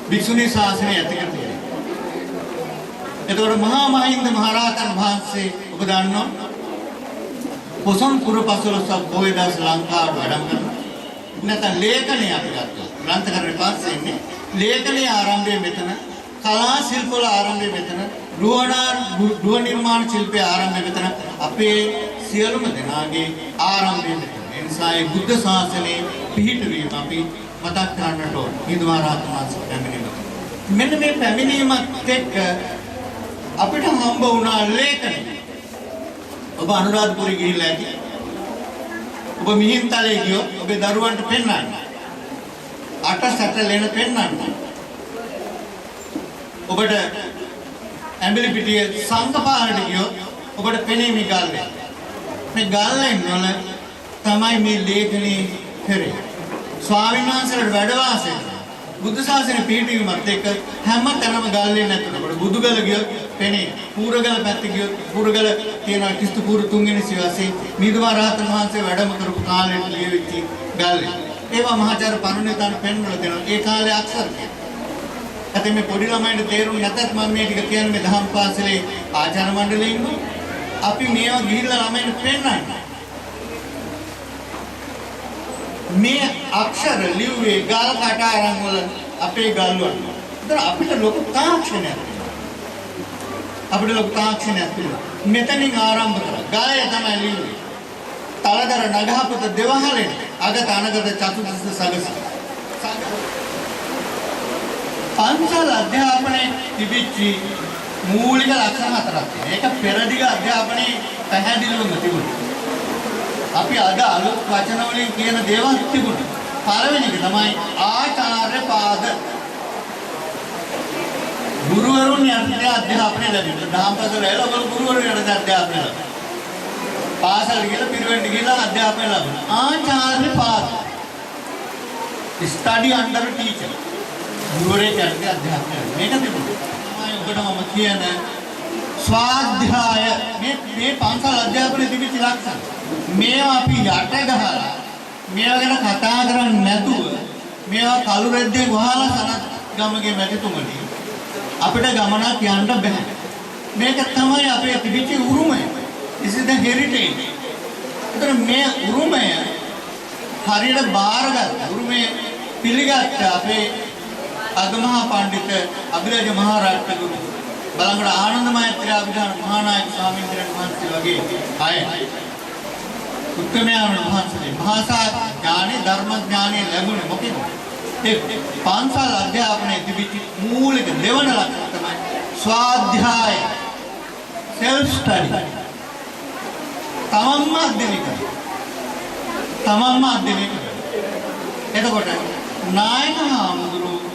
භික්ෂුණී ශාසනය ඇති කර තිබෙනවා. එතකොට මහා මහින්ද මහරහතන් වහන්සේ ඔබ දන්නවා පොසොන් පුරපසළොස්වක පොය දවස ලංකාවට වැඩම කරනවා. නැත්නම් ලේඛනය අපි ගත්තා. ග්‍රන්ථකරණය පස්සේ ඉන්නේ ලේඛනයේ ආරම්භය මෙතන, කලා ශිල්ප වල ආරම්භය මෙතන, ගෘහ නිර්මාණ ශිල්පයේ ආරම්භය මෙතන, අපේ සියලුම දෙනාගේ ආරම්භය මෙතන. ඒ නිසා මේ බුද්ධ ශාසනයේ පිහිටවීම අපි මතක් කරන්නට ඕන. හිඳුමාරහතන් වහන්සේ පැමිණෙනවා. මෙන්න මේ පැමිණීමත් එක්ක අපිට හම්බ වුණා ලේඛනය. ඔබ අනුරාධපුරේ ගිහිල්ලා ඇති. ඔබ මිහින්තලේ ගියොත් ඔබේ දරුවන්ට පෙන්වන්න. අට සැටලෙන පෙන්වන්න. ඔබට ඇඹිලි පිටියේ සංඝපාරට ගියොත් ඔබට පෙනේ මේ ගල්ලේ. මේ ගල්ලෙන් වල තමයි මේ ලේඛනේ කරේ. ස්වාමීන් වහන්සේලාට වැඩ වාසය බුද්ධ ශාසනය පිහිටීමත් එක්ක හැම තැනම ගල්ලේ නැතුනකොට බුදුගල ගියොත් පෙනේ. පූරගල පැත්ත ගියොත් පූරගල තියෙන කිස්තු පූර තුන්වෙනි සියවසේ මිදුමා රහතන් වහන්සේ වැඩම කරපු කාලෙට ලියවිච්ච ගල්ලේ. ඒවා මහාචාර්ය පරණවිතාන පෙන්වලා දෙනවා. ඒ කාලේ අක්ෂර කියලා. ඇතැම් මේ පොඩි ළමයින්ට තේරුම් නැතත් මම මේ ටික කියන්නේ මේ දහම් පාසලේ ආචාර්ය මණ්ඩලයේ ඉන්නවා. අපි මේවා ගිහිල්ලා ළමයින්ට පෙන්වන්නේ. මේ අක්ෂර ලිව්වේ ගල් කටාරම් වල අපේ ගල්වල. ඒතර අපිට ලොකු තාක්ෂණයක් තියෙනවා. මෙතනින් ආරම්භ කරා. ගලය තමයි ලිව්වේ. තලදර නගහපත දෙවහලෙන් අගත අනගත චතුර්දශ සගස. පන්සල් අධ්‍යාපනයේ තිබිච්ච මූලික ලක්ෂණ හතරක් තියෙනවා. ඒක පෙරදිග අධ්‍යාපනයේ පැහැදිලිවම තිබුණා. අපි අද අලුත් වචන වලින් කියන දේවල් තිබුණා. පළවෙනි එක තමයි ආචාර්ය පාද. ගුරුවරුන් යටතේ අධ්‍යාපනය ලැබෙනවා. දහම්පසල එළවලු ගුරුවරුන් යටතේ අධ්‍යාපනය ලැබෙනවා. පාසල් ගිහලා පිරිවෙන්ට ගිහලා අධ්‍යාපනය ලැබෙනවා. ආචාර්ය පාද. study under teacher. ගුරුවරයෙක් යටතේ අධ්‍යාපනය ලැබෙනවා. මේක තිබුණා. තමයි ඔබට මම කියන ස්වාධ්‍යාය මේ පන්සල් අධ්‍යාපනයේ තිබිච්ච ලක්ෂණ. මේවා අපි යට ගහලා මේවා ගැන කතා කරන්නේ නැතුව මේවා කළු රෙද්දේ වහලා සනත් ගමගේ මැතිතුමනි අපිට ගමනක් යන්න බෑ. මේක තමයි අපේ තිබිච්ච උරුමය. This is the heritage. ඒතර මේ උරුමය හරියට බාරගත් උරුමය පිළිගත්ත අපේ අගමහා පඬිත අභිරජ මහරජතුමනි බලංගොඩ ආනන්ද මෛත්‍රී අභිධාන මහානායක ස්වාමීන් වහන්සේ වගේ අය උත්තමයන් වහන්සේ භාෂා ඥානෙ ධර්ම ඥානෙ ලැබුණේ මොකෙද? ඒ පන්සල් අධ්‍යාපනයේ තිබිච්ච මූලික දෙවන ලක්ෂණ තමයි ස්වාධ්‍යාය self study. තමන්ම අධ්‍යයනය කරනවා. එතකොට නායක හාමුදුරුවෝ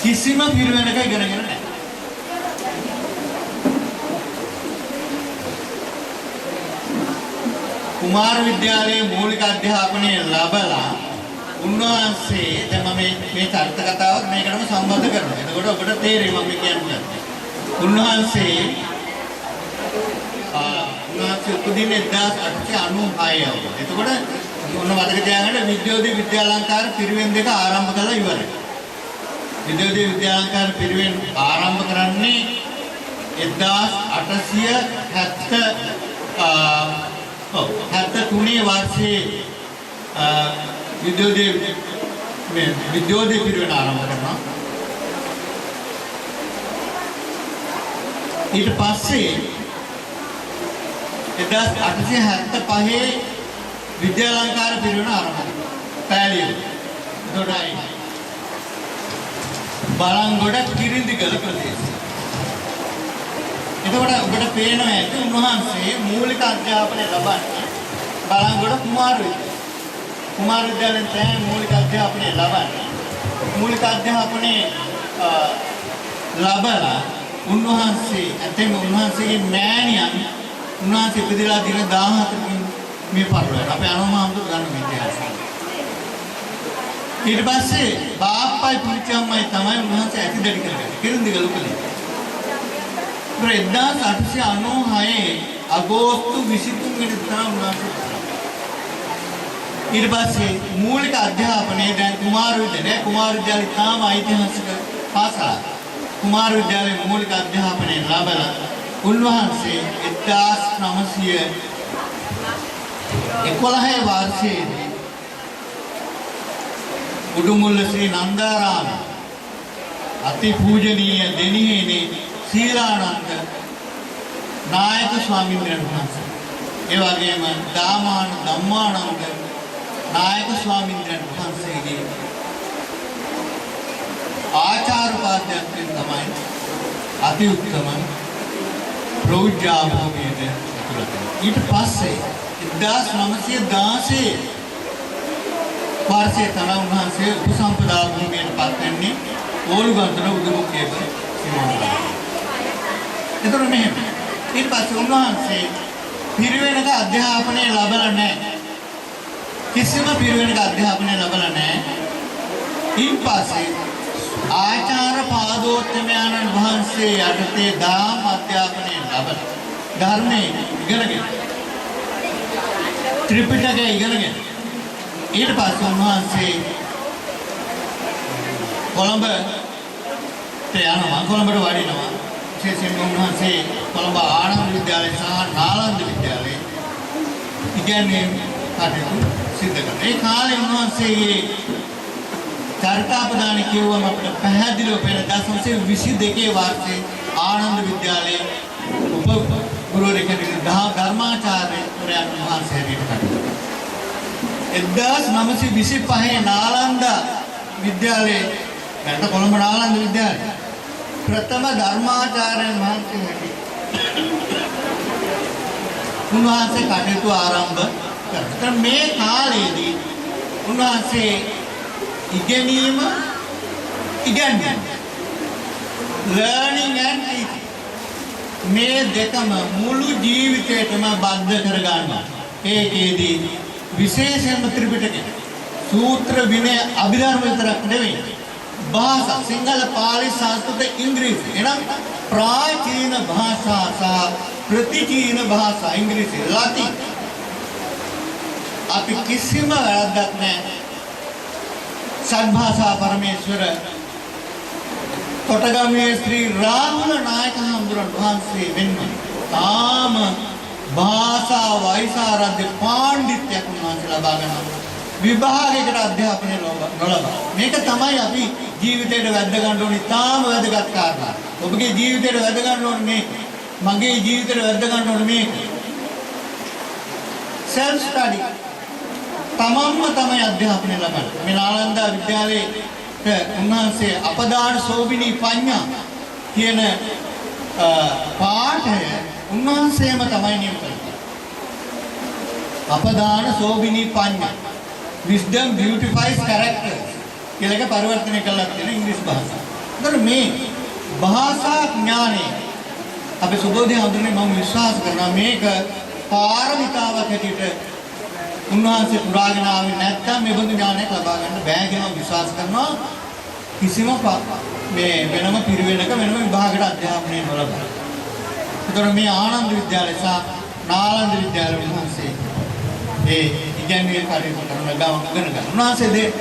කිසිම පිරිවෙනක ඉගෙනගෙන නැහැ. කුමාර විද්‍යාලයේ මූලික අධ්‍යාපනය ලැබලා උන්වහන්සේ දැන් මම මේ චරිත කතාවත් මේකටම සම්බන්ධ කරනවා. එතකොට ඔබට තේරෙයි මම කියන්නේ. උන්වහන්සේ උපදින්නේ 1896 ව. එතකොට මොන මතක තියාගන්න විද්‍යෝදය විද්‍යාලංකාර පිරිවෙන් දෙක ආරම්භ කළා ඉවරයි. විද්‍යෝදය විද්‍යාලංකාර පිරිවෙන් ආරම්භ කරන්නේ 1873 වර්ෂයේ විද්‍යෝදය පිරිවෙන් ආරම්භ කරනවා. ඊට පස්සේ 1875 විද්‍යාලංකාර පිරිවෙන ආරම්භ කරනවා. පෑලිය. දොඩයි. බලංගොඩ කිරිඳිගල ප්‍රදේශය. එතකොට ඔබට පේනවා ඇති උන්වහන්සේ මූලික අධ්‍යාපනය ලබන්නේ බලංගොඩ කුමාර විද්‍යාලයෙන් තමයි මූලික අධ්‍යාපනය ලබන්නේ. මූලික අධ්‍යාපනය ලබලා උන්වහන්සේ ඇතැම් උන්වහන්සේගේ මෑණියන් උන්වහන්සේ ඉපදලා දින 14කින් මේ පරිලෝක අපේ අනුමානතු ගන්න ඉතිහාසය. ඊට පස්සේ බාප්පයි පුංචිම්මයි තමයි උන්වහන්සේ ඇතිදැඩි කරගන්නේ. කිරුන්දිගල උපලේ. 1896 අගෝස්තු 23 වෙනිදා උන්වහන්සේ ඊට පස්සේ මූලික අධ්‍යාපනය දැන් කුමාර විද්‍යාලය තාම ઐතිහාසික පාසලක්. කුමාර විද්‍යාලයේ මූලික අධ්‍යාපනය ලැබලා උන්වහන්සේ 1911 වර්ෂයේදී උඩුමුල්ල ශ්‍රී නන්දාරාම අති පූජනීය දෙනිහේනේ සීලානන්ද නායක ස්වාමීන් වහන්සේ ඒ වගේම දාමාන ධම්මානන්ද නායක ස්වාමීන් වහන්සේගේ ආචාර්ය උපාධ්‍යයන් තමයි අති උත්තම ප්‍රෞಢ භූමියට ඇතුළත්. ඊට පස්සේ 1916 වර්ෂයේ තමයි උන්වහන්සේ උපසම්පදා භූමියට පත් වෙන්නේ ඕලුගන්තන උදමුක්කේක සීමාවට. ඒතර මෙහෙම ඊට පස්සේ උන්වහන්සේ පිරිවෙනක අධ්‍යාපනය ලැබලා නැහැ. කිසිම පිරිවෙනක අධ්‍යාපනය ලැබලා නැහැ. ඊට පස්සේ ආචාර්ය පාදෝත්තමයන්න් වහන්සේ යටතේ දාම් අධ්‍යාපනය ලැබලා ධර්මයේ ඉගෙනගෙන ත්‍රිපිටකය ඉගෙනගෙන ඊට පස්සේ උන්වහන්සේ කොළඹට යනවා. කොළඹට වඩිනවා. විශේෂයෙන්ම උන්වහන්සේ කොළඹ ආනන්ද විද්‍යාලය සහ නාලන්ද විද්‍යාලයේ ඉගෙනීම් කටයුතු සිදු කරනවා. ඒ කාලේ උන්වහන්සේගේ චරිතාපදාන කියවම අපිට පැහැදිලිව පේන 1922 වර්ෂයේ ආනන්ද විද්‍යාලයේ උපගුරුවරයෙක් ධර්මාචාර්යවරයන් වහන්සේ හැටියට කටයුතු කළා. 1925 නාලන්ද විද්‍යාලයේ නැත්නම් කොළඹ නාලන්ද විද්‍යාලයේ ප්‍රථම ධර්මාචාර්යන් වහන්සේ හැටියට උන්වහන්සේ කටයුතු ආරම්භ කරා. මේ කාලයේදී උන්වහන්සේ ඉගෙනීම learning and teaching මේ දෙකම මුළු ජීවිතේටම බද්ධ කරගන්නවා. ඒකේදී විශේෂයෙන්ම ත්‍රිපිටකය සූත්‍ර විනය අභිධර්ම විතරක් නෙවෙයි භාෂා සිංහල පාලි සංස්කෘත ඉංග්‍රීසි එනම් ප්‍රාචීන භාෂා සහ ප්‍රතිචීන භාෂා ඉංග්‍රීසි ලතින් අපි කිසිම වැරද්දක් නැහැ. සත්භාෂා පරමේශ්වර කොටගම්මේ ශ්‍රී රාහුල නායක හඳුරන වහන්සේ වෙන්න තාම භාෂා වෛශාරද්‍ය පාණ්ඩිත්‍යයක් උන්වහන්සේ ලබා ගන්නවා. විභාගයකට අධ්‍යාපනය නොලබා. මේක තමයි අපි ජීවිතේට වැද්ද ගන්න ඕනේ තාම වැදගත් කාරණා. ඔබගේ ජීවිතේට වැද්ද ගන්න ඕනේ මේක. මගේ ජීවිතේට වැද්ද ගන්න ඕනේ මේක. self study තමන්ම තමයි අධ්‍යාපනය ලබන්නේ. මේ නාලන්දා විද්‍යාලයේ උන්වහන්සේ අපදාන සෝබිනී පඤ්ඤා කියන පාඨය උන්වහන්සේම තමයි නියම කළේ. අපදාන සෝබිනී පඤ්ඤා wisdom beautifies character කියලා එක පරිවර්තනය කළා තියෙන ඉංග්‍රීසි භාෂාව. ඒතර මේ භාෂා ඥානෙ අපි සුබෝධි හඳුන්නේ මම විශ්වාස කරනවා මේක පාරමිතාවක් හැටියට උන්වහන්සේ පුරාගෙන ආවේ නැත්නම් මේ බඳු ඥානයක් ලබා ගන්න බෑ කියලා විශ්වාස කරනවා. කිසිම මේ වෙනම පිරිවෙනක වෙනම විභාගයකට අධ්‍යාපනය නොලබා. ඒතර මේ ආනන්ද විද්‍යාලය සහ නාලන්ද විද්‍යාලය උන්වහන්සේ ඒ ඉගෙනීම් කටයුතු කරන ගමන් ඉගෙන ගන්න. උන්වහන්සේ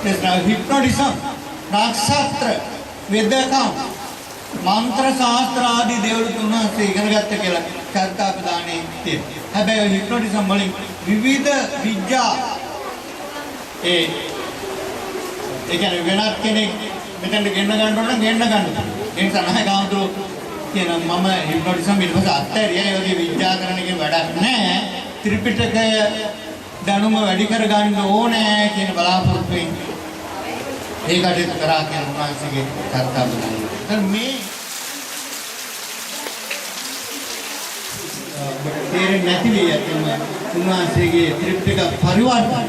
දේශනා හිප්නොටිසම්, නක්ෂත්‍ර, වෙදකම්, මන්ත්‍ර ශාස්ත්‍ර ආදී දේවල් උන්වහන්සේ ඉගෙන ගත්ත කියලා චරිතාපදානයේ තියෙනවා. හැබැයි හිප්නොටිසම් වලින් විවිධ විද්‍යා ඒ කියන්නේ වෙනත් කෙනෙක් මෙතනට ගෙන්න ගන්න ඕන නම් ගෙන්න ගන්න. ඒ නිසා නැහැ කාන්තෝ කියන මම හිප්නොටිසම් ඊට පස්සේ අත්හැරියා. ඒ වගේ විද්‍යාකරණ කියන වැඩක් නැහැ. ත්‍රිපිටකය දැනුම වැඩි කර ගන්න ඕනේ කියන බලාපොරොත්තුෙන් ඒ කටයුතු කරා කියන උන්වහන්සේගේ චරිතාපදානය. දැන් මේ තේරෙන්නේ නැති වෙයි අතම උන්වහන්සේගේ ත්‍රිපිටක පරිවර්තනය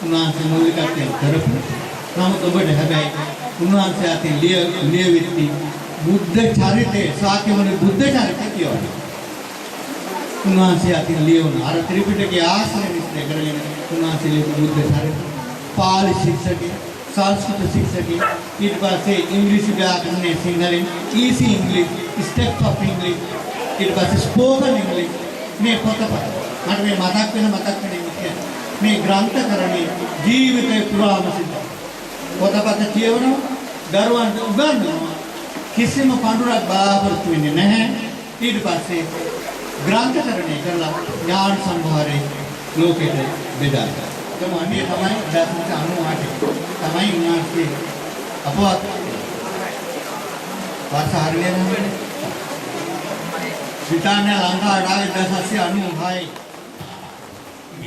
උන්වහන්සේ මූලිකත්වයෙන් කරපු. නමුත් ඔබට හැබැයි උන්වහන්සේ අතින් ලියවිච්ච බුද්ධ චරිතය ශාක්‍යවන බුද්ධ චරිතය කියවනවා. උන්වහන්සේ අතින් ලියවන අර ත්‍රිපිටකයේ ආශ්‍රය විශ්ලේෂ කරගෙන උන්වහන්සේ ලියපු බුද්ධ චරිතය පාලි ශික්ෂකය සංස්කෘත ශික්ෂකය ඊට පස්සේ ඉංග්‍රීසි ව්‍යාකරණයේ සිංහලෙන් easy english steps of english ඊට පස්සේ spoken english මේ පොතපත මට මේ මතක් වෙන මේ ග්‍රන්ථකරණේ ජීවිතේ පුරාම සිද්ධ පොතපත කියවනවා දරුවන්ට උගන්වනවා කිසිම පඬුරක් බලාපොරොත්තු වෙන්නේ නැහැ ඊට පස්සේ ග්‍රන්ථකරණය කරලා ඥාන සම්භාරේ ලෝකෙට බෙදා අනේ තමයි 1998 තමයි උන්වහන්සේ අපවත් වාසාරිය නම් සිතානේ ලංකාවට ආවේ 1996යි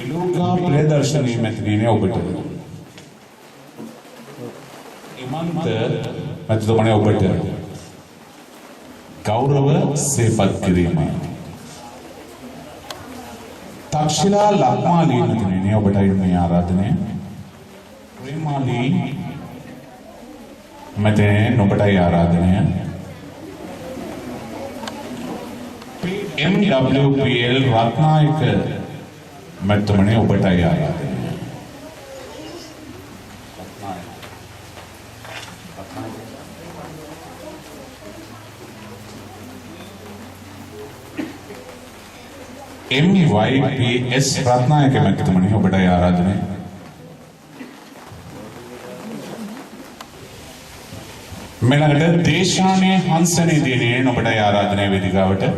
ලෝකා ප්‍රදර්ශනයේ මෙතනනේ ඔබට ඉමන්ත මැතිතුමනි ඔබට ගෞරව සේපත් කිරීම තක්ෂිලා ලක්මාලී මෙතනනේ ඔබට මේ ආරාධනය ප්‍රේමාලී මෙතන ඔබටයි ආරාධනය MWPL රත්නායක මැතිතුමනි ඔබටයි ආරාධනය MYPS රත්නායක මැතිතුමනි ඔබටයි ආරාධනය මෙලකට දේශානේ හංසනේ දිනේ ඔබටයි ආරාධනය වේදිකාවට